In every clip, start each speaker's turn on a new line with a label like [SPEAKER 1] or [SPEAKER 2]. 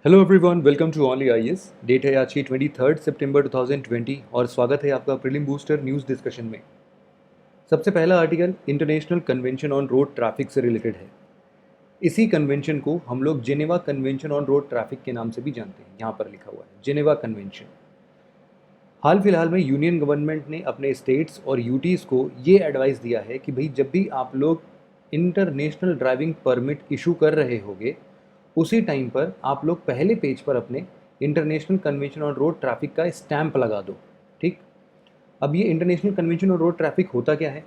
[SPEAKER 1] Hello everyone, welcome to only IAS. Date है आज की 23 सितंबर 2020 और स्वागत है आपका प्रीलिम बूस्टर न्यूज़ डिस्कशन में। सबसे पहला article international convention on road traffic से रिलेटेड है। इसी कन्वेंशन को हम लोग Geneva convention on road traffic के नाम से भी जानते हैं। यहाँ पर लिखा हुआ है जेनेवा कन्वेंशन। हाल फिलहाल में यूनियन गवर्नमेंट ने अपने स्टेट्स और यूटीज़ को ये एडवाइस दिया है कि भाई जब भी आप लोग इंटरनेशनल ड्राइविंग परमिट इशू कर रहे होगे उसी टाइम पर आप लोग पहले पेज पर अपने international convention on road traffic का स्टैंप लगा दो। ठीक। अब ये international convention on road traffic होता क्या है?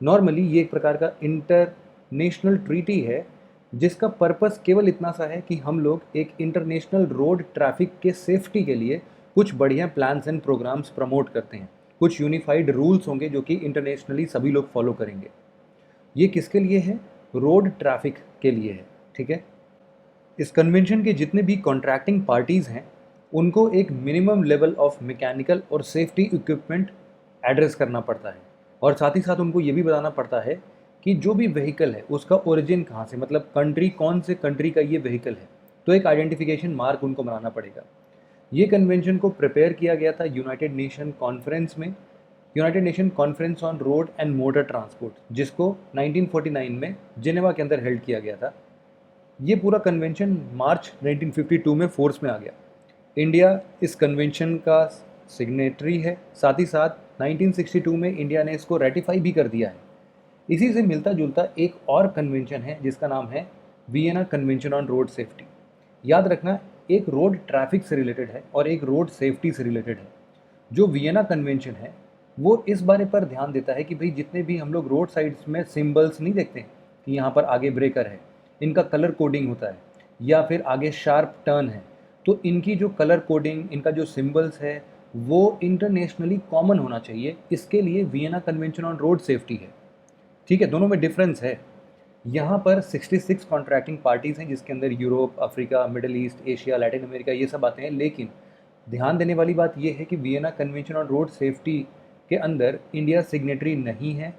[SPEAKER 1] नॉर्मली ये एक प्रकार का इंटरनेशनल ट्रीटी है जिसका पर्पस केवल इतना सा है कि हम लोग एक इंटरनेशनल रोड ट्रैफिक के सेफ्टी के लिए कुछ बढ़िया प्लान्स एंड प्रोग्राम्स प्रमोट करते हैं। कुछ यूनिफाइड रूल्स होंगे जो कि इंटरनेशनली सभी लोग फॉलो करेंगे। ये किसके लिए है? रोड ट्रैफिक के लिए है। ठीक है। इस कन्वेंशन के जितने भी कॉन्ट्रैक्टिंग पार्टीज़ हैं उनको एक मिनिमम लेवल ऑफ मैकेनिकल और सेफ्टी इक्विपमेंट एड्रेस करना पड़ता है और साथ ही साथ उनको ये भी बताना पड़ता है कि जो भी व्हीकल है उसका ओरिजिन कहाँ से, मतलब कंट्री कौन से कंट्री का ये व्हीकल है, तो एक आइडेंटिफिकेशन मार्क उनको बनाना पड़ेगा। ये कन्वेंशन को प्रिपेयर किया गया था यूनाइटेड नेशन कॉन्फ्रेंस में, United nation conference on road and motor transport, जिसको 1949 में जिनेवा के अंदर हेल्ड किया गया था। ये पूरा कन्वेंशन मार्च 1952 में फोर्स में आ गया। इंडिया इस कन्वेंशन का सिग्नेटरी है। साथ ही साथ 1962 में इंडिया ने इसको रेटिफाई भी कर दिया है। इसी से मिलता जुलता एक और कन्वेंशन है जिसका नाम है Vienna convention on road safety. याद रखना, एक रोड ट्रैफिक से रिलेटेड है और एक रोड सेफ्टी से रिलेटेड है। जो वियना कन्वेंशन है वो इस बारे पर ध्यान देता है कि भाई जितने भी हम लोग रोड साइड्स में सिंबल्स नहीं देखते हैं कि यहाँ पर आगे ब्रेकर है, इनका कलर कोडिंग होता है, या फिर आगे शार्प टर्न है, तो इनकी जो कलर कोडिंग, इनका जो सिंबल्स है वो इंटरनेशनली कॉमन होना चाहिए। इसके लिए Vienna convention on road safety है। ठीक है, दोनों में डिफरेंस है। यहाँ पर 66 कॉन्ट्रैक्टिंग पार्टीज़ हैं जिसके अंदर Europe, Africa, middle east, Asia, Latin America ये सब आते हैं। लेकिन ध्यान देने वाली बात यह है कि Vienna convention on road safety के अंदर इंडिया सिग्नेटरी नहीं है,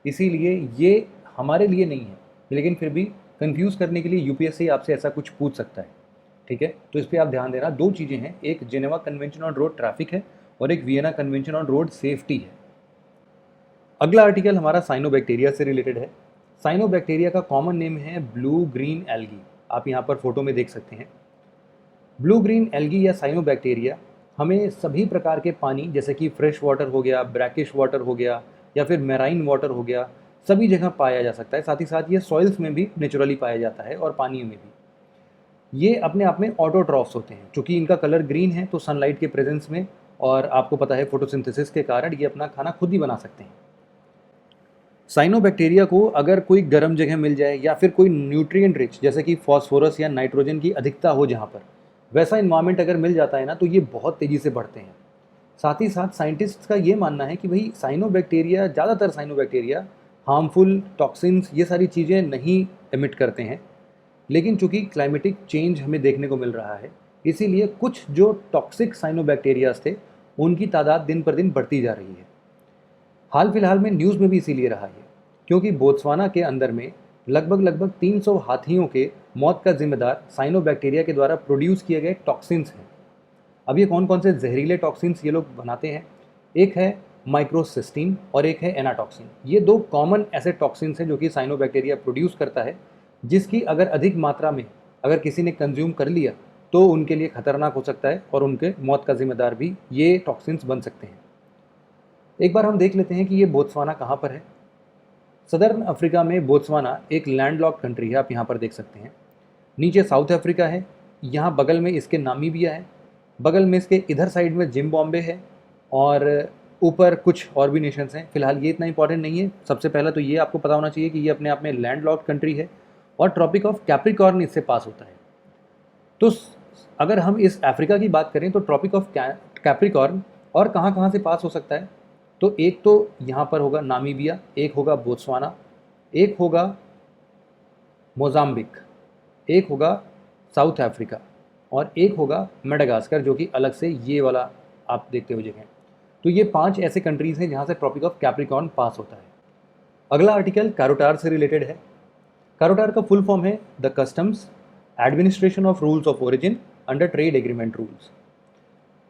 [SPEAKER 1] इसीलिए ये हमारे लिए नहीं है। लेकिन फिर भी कंफ्यूज करने के लिए यूपीएससी आपसे ऐसा कुछ पूछ सकता है। ठीक है, तो इस पर आप ध्यान देना। दो चीज़ें हैं, एक Geneva convention on road traffic है और एक Vienna convention on road safety है। अगला आर्टिकल हमारा साइनोबैक्टीरिया से रिलेटेड है। साइनोबैक्टीरिया का कॉमन नेम है ब्लू ग्रीन एल्गी। आप यहाँ पर फोटो में देख सकते हैं। ब्लू ग्रीन एल्गी या साइनोबैक्टीरिया हमें सभी प्रकार के पानी, जैसे कि फ्रेश वाटर हो गया, ब्रैकिश वाटर हो गया, या फिर मैराइन वाटर हो गया, सभी जगह पाया जा सकता है। साथ ही साथ ये सॉइल्स में भी नेचुरली पाया जाता है और पानी में भी। ये अपने आप में ऑटोट्रॉफ्स होते हैं। चूँकि इनका कलर ग्रीन है तो सनलाइट के प्रेजेंस में, और आपको पता है फोटोसिंथेसिस के कारण, ये अपना खाना खुद ही बना सकते हैं। साइनोबैक्टीरिया को अगर कोई गर्म जगह मिल जाए या फिर कोई न्यूट्रिएंट रिच, जैसे कि फॉस्फोरस या नाइट्रोजन की अधिकता हो जहाँ पर, वैसा इन्वायरमेंट अगर मिल जाता है ना, तो ये बहुत तेज़ी से बढ़ते हैं। साथ ही साथ साइंटिस्ट का ये मानना है कि भाई साइनोबैक्टीरिया, ज़्यादातर साइनोबैक्टीरिया हार्मफुल टॉक्सिन्स ये सारी चीज़ें नहीं एमिट करते हैं। लेकिन चूंकि क्लाइमेटिक चेंज हमें देखने को मिल रहा है, इसीलिए कुछ जो टॉक्सिक साइनोबैक्टीरियाज थे उनकी तादाद दिन पर दिन बढ़ती जा रही है। हाल फिलहाल में न्यूज़ में भी इसीलिए रहा है क्योंकि बोत्सवाना के अंदर में लगभग 300 हाथियों के मौत का जिम्मेदार साइनोबैक्टीरिया के द्वारा प्रोड्यूस किए गए टॉक्सिन्स हैं। अब ये कौन कौन से जहरीले टॉक्सिन्स ये लोग बनाते हैं? एक है माइक्रोसिस्टीन और एक है एनाटॉक्सिन। ये दो कॉमन ऐसे टॉक्सिन्स हैं जो कि साइनोबैक्टीरिया प्रोड्यूस करता है, जिसकी अगर अधिक मात्रा में अगर किसी ने कंज्यूम कर लिया तो उनके लिए खतरनाक हो सकता है और उनके मौत का जिम्मेदार भी ये टॉक्सिन्स बन सकते हैं। एक बार हम देख लेते हैं कि ये बोत्सवाना कहाँ पर है। सदर्न अफ्रीका में बोत्सवाना एक लैंडलॉक्ड कंट्री है। आप यहाँ पर देख सकते हैं। नीचे साउथ अफ्रीका है, यहाँ बगल में इसके नामीबिया है, बगल में इसके इधर साइड में जिम्बाब्वे है, और ऊपर कुछ और भी नेशंस हैं। फिलहाल ये इतना इंपॉर्टेंट नहीं है। सबसे पहला तो ये आपको पता होना चाहिए कि ये अपने आप में लैंडलॉक्ड कंट्री है और ट्रॉपिक ऑफ कैप्रिकॉर्न इससे पास होता है। तो अगर हम इस अफ्रीका की बात करें तो ट्रॉपिक ऑफ कैप्रिकॉर्न और कहाँ कहाँ से पास हो सकता है, तो एक तो यहाँ पर होगा नामीबिया, एक होगा बोत्सवाना, एक होगा मोजाम्बिक, एक होगा साउथ अफ्रीका, और एक होगा मेडागास्कर, जो कि अलग से ये वाला आप देखते हो जगह। तो ये 5 ऐसे कंट्रीज़ हैं जहाँ से ट्रॉपिक ऑफ कैप्रिकॉर्न पास होता है। अगला आर्टिकल कैरोटार से रिलेटेड है। कैरोटार का फुल फॉर्म है the customs administration of rules of origin under trade agreement rules.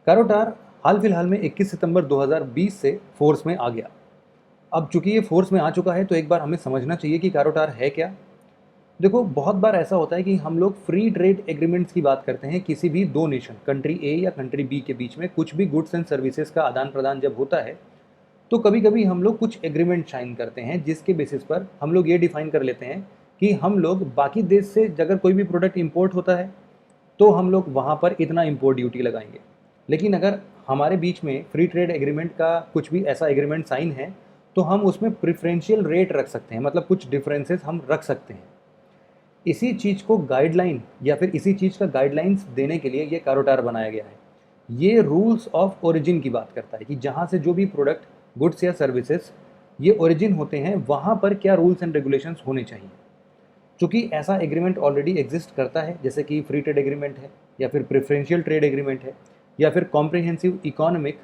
[SPEAKER 1] CAROTAR हाल फिलहाल में 21 सितंबर 2020 से फोर्स में आ गया। अब चूंकि ये फोर्स में आ चुका है तो एक बार हमें समझना चाहिए कि कैरोटार है क्या। देखो, बहुत बार ऐसा होता है कि हम लोग फ्री ट्रेड एग्रीमेंट्स की बात करते हैं किसी भी दो नेशन, कंट्री ए या कंट्री बी के बीच में कुछ भी गुड्स एंड सर्विसेज का आदान प्रदान जब होता है तो कभी कभी हम लोग कुछ एग्रीमेंट साइन करते हैं जिसके बेसिस पर हम लोग ये डिफाइन कर लेते हैं कि हम लोग बाकी देश से अगर कोई भी प्रोडक्ट इंपोर्ट होता है तो हम लोग वहाँ पर इतना इंपोर्ट ड्यूटी लगाएंगे। लेकिन अगर हमारे बीच में फ्री ट्रेड एग्रीमेंट का कुछ भी ऐसा एग्रीमेंट साइन है तो हम उसमें प्रिफरेंशियल रेट रख सकते हैं, मतलब कुछ डिफरेंसेस हम रख सकते हैं। इसी चीज़ को गाइडलाइन या फिर इसी चीज़ का गाइडलाइंस देने के लिए ये कैरोटार बनाया गया है। ये रूल्स ऑफ ओरिजिन की बात करता है कि जहाँ से जो भी प्रोडक्ट, गुड्स या सर्विसेज ये ओरिजिन होते हैं वहाँ पर क्या रूल्स एंड रेगुलेशंस होने चाहिए। चूँकि ऐसा एग्रीमेंट ऑलरेडी एग्जिस्ट करता है, जैसे कि फ्री ट्रेड एग्रीमेंट है या फिर प्रेफरेंशियल ट्रेड एग्रीमेंट है या फिर कॉम्प्रिहेंसिव इकोनॉमिक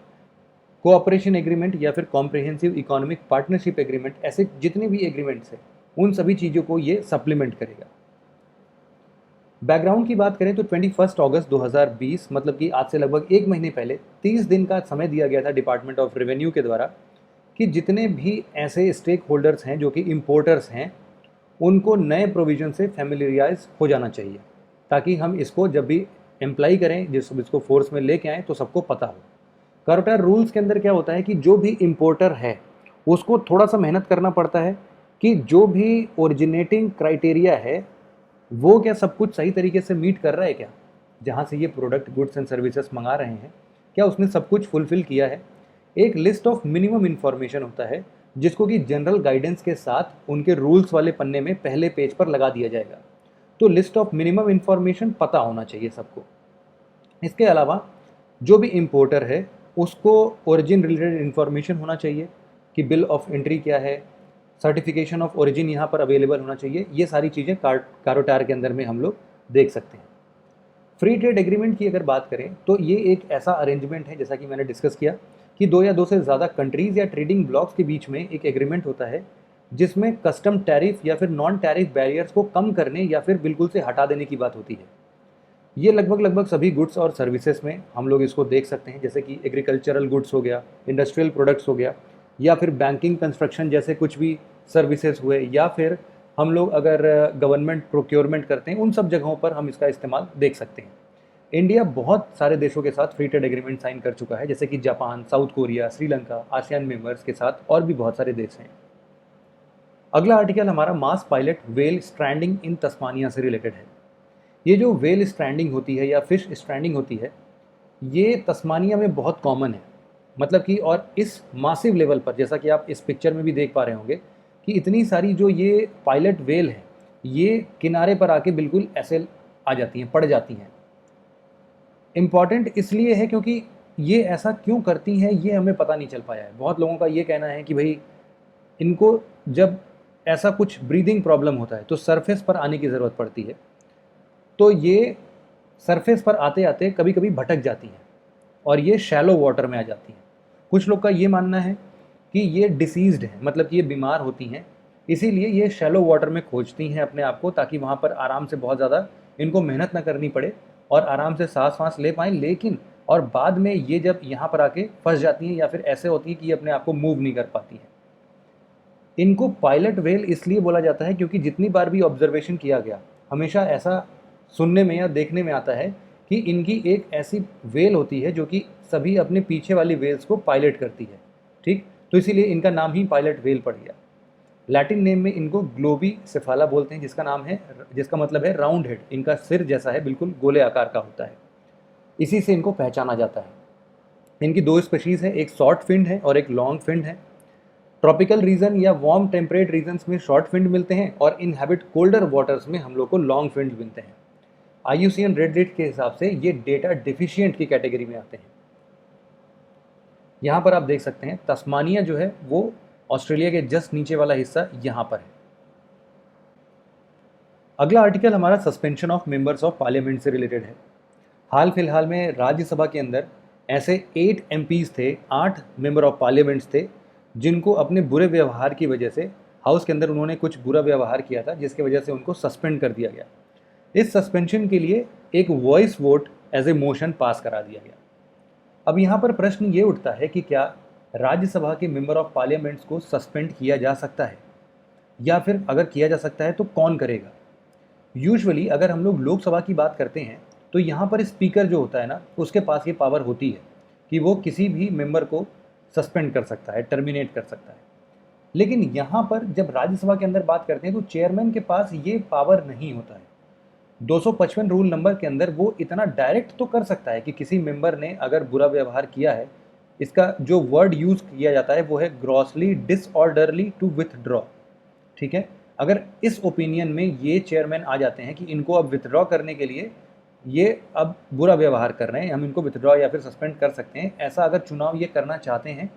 [SPEAKER 1] कोऑपरेशन एग्रीमेंट या फिर कॉम्प्रिहेंसिव इकोनॉमिक पार्टनरशिप एग्रीमेंट, ऐसे जितने भी एग्रीमेंट्स हैं उन सभी चीज़ों को ये सप्लीमेंट करेगा। बैकग्राउंड की बात करें तो 21 अगस्त 2020, मतलब कि आज से लगभग एक महीने पहले 30 दिन का समय दिया गया था डिपार्टमेंट ऑफ रेवेन्यू के द्वारा कि जितने भी ऐसे स्टेक होल्डर्स हैं जो कि इम्पोर्टर्स हैं उनको नए प्रोविज़न से फैमिलियराइज हो जाना चाहिए, ताकि हम इसको जब भी अप्लाई करें, इसको फोर्स में लेके आएँ तो सबको पता हो। कैरोटार रूल्स के अंदर क्या होता है कि जो भी इम्पोर्टर है उसको थोड़ा सा मेहनत करना पड़ता है कि जो भी ओरिजिनेटिंग क्राइटेरिया है वो क्या सब कुछ सही तरीके से मीट कर रहा है क्या, जहाँ से ये प्रोडक्ट, गुड्स एंड सर्विसेज मंगा रहे हैं क्या उसने सब कुछ फुलफिल किया है। एक लिस्ट ऑफ मिनिमम इन्फॉर्मेशन होता है जिसको कि जनरल गाइडेंस के साथ उनके रूल्स वाले पन्ने में पहले पेज पर लगा दिया जाएगा। तो लिस्ट ऑफ मिनिमम इन्फॉर्मेशन पता होना चाहिए सबको। इसके अलावा जो भी इम्पोर्टर है उसको ओरिजिन रिलेटेड इन्फॉर्मेशन होना चाहिए कि बिल ऑफ एंट्री क्या है, सर्टिफिकेशन ऑफ ओरिजिन यहाँ पर अवेलेबल होना चाहिए। ये सारी चीज़ें कैरोटार के अंदर में हम लोग देख सकते हैं। फ्री ट्रेड एग्रीमेंट की अगर बात करें तो ये एक ऐसा अरेंजमेंट है, जैसा कि मैंने डिस्कस किया, कि दो या दो से ज़्यादा कंट्रीज़ या ट्रेडिंग ब्लॉक्स के बीच में एक एग्रीमेंट होता है जिसमें कस्टम टैरिफ या फिर नॉन टैरिफ बैरियर्स को कम करने या फिर बिल्कुल से हटा देने की बात होती है। ये लगभग सभी गुड्स और सर्विसेज में हम लोग इसको देख सकते हैं, जैसे कि एग्रीकल्चरल गुड्स हो गया, इंडस्ट्रियल प्रोडक्ट्स हो गया, या फिर बैंकिंग, कंस्ट्रक्शन जैसे कुछ भी सर्विसेज हुए, या फिर हम लोग अगर गवर्नमेंट प्रोक्योरमेंट करते हैं, उन सब जगहों पर हम इसका इस्तेमाल देख सकते हैं। इंडिया बहुत सारे देशों के साथ फ्री ट्रेड एग्रीमेंट साइन कर चुका है, जैसे कि Japan, south Korea, Sri Lanka, ASEAN members के साथ और भी बहुत सारे देश हैं। अगला आर्टिकल हमारा मास पायलट व्हेल स्ट्रैंडिंग इन तस्मानिया से रिलेटेड है। ये जो व्हेल स्ट्रैंडिंग होती है या फिश स्ट्रैंडिंग होती है, ये तस्मानिया में बहुत कॉमन है। मतलब कि और इस मासिव लेवल पर, जैसा कि आप इस पिक्चर में भी देख पा रहे होंगे कि इतनी सारी जो ये पायलट व्हेल है ये किनारे पर आके बिल्कुल ऐसे आ जाती हैं, पड़ जाती हैं। इम्पॉर्टेंट इसलिए है क्योंकि ये ऐसा क्यों करती हैं ये हमें पता नहीं चल पाया है। बहुत लोगों का ये कहना है कि भाई इनको जब ऐसा कुछ ब्रीदिंग प्रॉब्लम होता है तो सरफेस पर आने की ज़रूरत पड़ती है, तो ये सरफेस पर आते आते कभी कभी भटक जाती हैं और ये शैलो वाटर में आ जाती हैं। कुछ लोग का ये मानना है कि ये डिसीज्ड हैं, मतलब कि ये बीमार होती हैं, इसीलिए ये शैलो वाटर में खोजती हैं अपने आप को, ताकि वहाँ पर आराम से, बहुत ज़्यादा इनको मेहनत ना करनी पड़े और आराम से सांस ले पाएँ। लेकिन और बाद में ये जब यहाँ पर आके फंस जाती हैं या फिर ऐसे होती हैं कि ये अपने आप को मूव नहीं कर पाती हैं। इनको पायलट व्हेल इसलिए बोला जाता है क्योंकि जितनी बार भी ऑब्जर्वेशन किया गया, हमेशा ऐसा सुनने में या देखने में आता है कि इनकी एक ऐसी वेल होती है जो कि सभी अपने पीछे वाली वेल्स को पायलट करती है। ठीक, तो इसीलिए इनका नाम ही पायलट वेल पड़ गया। लैटिन नेम में इनको ग्लोबी सेफाला बोलते हैं, जिसका मतलब है राउंड हेड। इनका सिर जैसा है, बिल्कुल गोले आकार का होता है, इसी से इनको पहचाना जाता है। इनकी दो स्पीशीज़ हैं, एक शॉर्ट फिन्ड है और एक लॉन्ग फिन्ड है। ट्रॉपिकल रीजन या वार्म टेम्परेट रीजन्स में शॉर्ट फिन्ड मिलते हैं और इनहैबिट कोल्डर वाटर्स में हम लोग को लॉन्ग फिन्ड मिलते हैं। IUCN रेड रेट के हिसाब से ये डेटा डिफिशिएंट की कैटेगरी में आते हैं। यहाँ पर आप देख सकते हैं तस्मानिया जो है वो ऑस्ट्रेलिया के जस्ट नीचे वाला हिस्सा यहाँ पर है। अगला आर्टिकल हमारा suspension of members of parliament से रिलेटेड है। हाल फिलहाल में राज्यसभा के अंदर ऐसे 8 MPs थे, 8 मेंबर ऑफ पार्लियामेंट्स थे, जिनको अपने बुरे व्यवहार की वजह से हाउस के अंदर उन्होंने कुछ बुरा व्यवहार किया था, जिसकी वजह से उनको सस्पेंड कर दिया गया। इस सस्पेंशन के लिए एक voice vote as a motion pass करा दिया गया। अब यहाँ पर प्रश्न ये उठता है कि क्या राज्यसभा के मेंबर ऑफ पार्लियामेंट्स को सस्पेंड किया जा सकता है, या फिर अगर किया जा सकता है तो कौन करेगा। यूजुअली अगर हम लोग लोकसभा की बात करते हैं तो यहाँ पर स्पीकर जो होता है ना, उसके पास ये पावर होती है कि वो किसी भी मेंबर को सस्पेंड कर सकता है, टर्मिनेट कर सकता है। लेकिन यहाँ पर जब राज्यसभा के अंदर बात करते हैं तो चेयरमैन के पास ये पावर नहीं होता है। 255 रूल नंबर के अंदर वो इतना डायरेक्ट तो कर सकता है कि किसी मेंबर ने अगर बुरा व्यवहार किया है, इसका जो वर्ड यूज किया जाता है वो है ग्रॉसली डिसऑर्डरली टू विथड्रॉ। ठीक है, अगर इस ओपिनियन में ये चेयरमैन आ जाते हैं कि इनको अब विथड्रॉ करने के लिए ये अब बुरा व्यवहार कर रहे हैं, हम इनको विथड्रॉ या फिर सस्पेंड कर सकते हैं, ऐसा अगर चुनाव ये करना चाहते हैं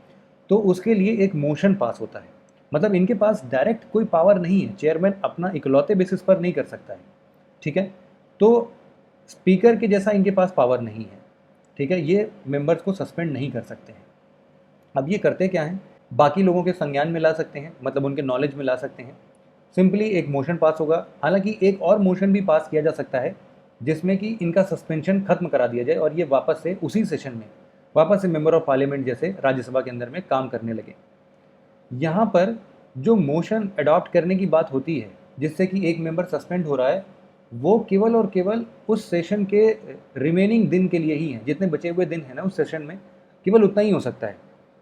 [SPEAKER 1] तो उसके लिए एक मोशन पास होता है। मतलब इनके पास डायरेक्ट कोई पावर नहीं है, चेयरमैन अपना इकलौते बेसिस पर नहीं कर सकता है। ठीक है, तो स्पीकर के जैसा इनके पास पावर नहीं है। ठीक है, ये मेंबर्स को सस्पेंड नहीं कर सकते हैं। अब ये करते क्या हैं, बाकी लोगों के संज्ञान में ला सकते हैं, मतलब उनके नॉलेज में ला सकते हैं। सिंपली एक मोशन पास होगा। हालांकि एक और मोशन भी पास किया जा सकता है जिसमें कि इनका सस्पेंशन खत्म करा दिया जाए और ये वापस से उसी सेशन में वापस से मेंबर ऑफ पार्लियामेंट जैसे राज्यसभा के अंदर में काम करने लगे। यहाँ पर जो मोशन अडॉप्ट करने की बात होती है जिससे कि एक मेंबर सस्पेंड हो रहा है, वो केवल और केवल उस सेशन के रिमेनिंग दिन के लिए ही है। जितने बचे हुए दिन है ना उस सेशन में, केवल उतना ही हो सकता है।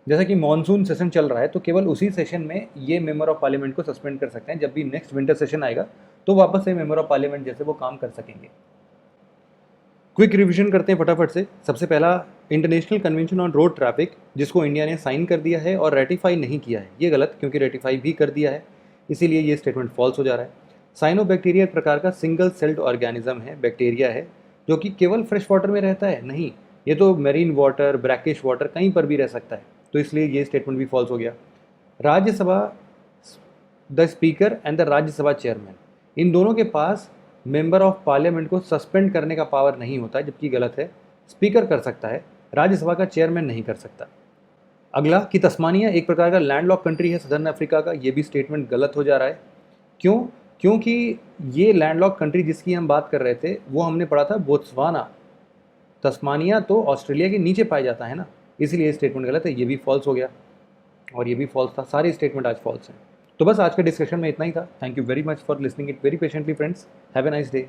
[SPEAKER 1] जैसा कि मॉनसून सेशन चल रहा है तो केवल उसी सेशन में ये मेंबर ऑफ पार्लियामेंट को सस्पेंड कर सकते हैं। जब भी नेक्स्ट विंटर सेशन आएगा तो वापस से मेंबर ऑफ पार्लियामेंट जैसे वो काम कर सकेंगे। क्विक रिवीजन करते हैं फटाफट से। सबसे पहला, international convention on road traffic, जिसको इंडिया ने साइन कर दिया है और रेटिफाई नहीं किया है। ये गलत, क्योंकि रेटिफाई भी कर दिया है, इसीलिए ये स्टेटमेंट फॉल्स हो जा रहा है। साइनोबैक्टीरिया एक प्रकार का सिंगल सेल्ड ऑर्गेनिज्म है, बैक्टीरिया है जो कि केवल फ्रेश वाटर में रहता है, नहीं, ये तो मेरीन वाटर, ब्रैकिश वाटर कहीं पर भी रह सकता है, तो इसलिए ये स्टेटमेंट भी फॉल्स हो गया। Rajya Sabha, the speaker and the Rajya Sabha chairman, इन दोनों के पास मेंबर ऑफ पार्लियामेंट को सस्पेंड करने का पावर नहीं होता है, जबकि गलत है। स्पीकर कर सकता है, राज्यसभा का चेयरमैन नहीं कर सकता। अगला कि तस्मानिया एक प्रकार का लैंडलॉक कंट्री है सदर्न अफ्रीका का, ये भी स्टेटमेंट गलत हो जा रहा है। क्यों? क्योंकि ये लैंडलॉक कंट्री जिसकी हम बात कर रहे थे वो हमने पढ़ा था बोत्सवाना। तस्मानिया तो ऑस्ट्रेलिया के नीचे पाया जाता है ना, इसलिए स्टेटमेंट गलत है, ये भी फॉल्स हो गया और ये भी फॉल्स था। सारे स्टेटमेंट आज फॉल्स हैं। तो बस आज के डिस्कशन में इतना ही था। Thank you very much for listening it very patiently friends. Have a nice day.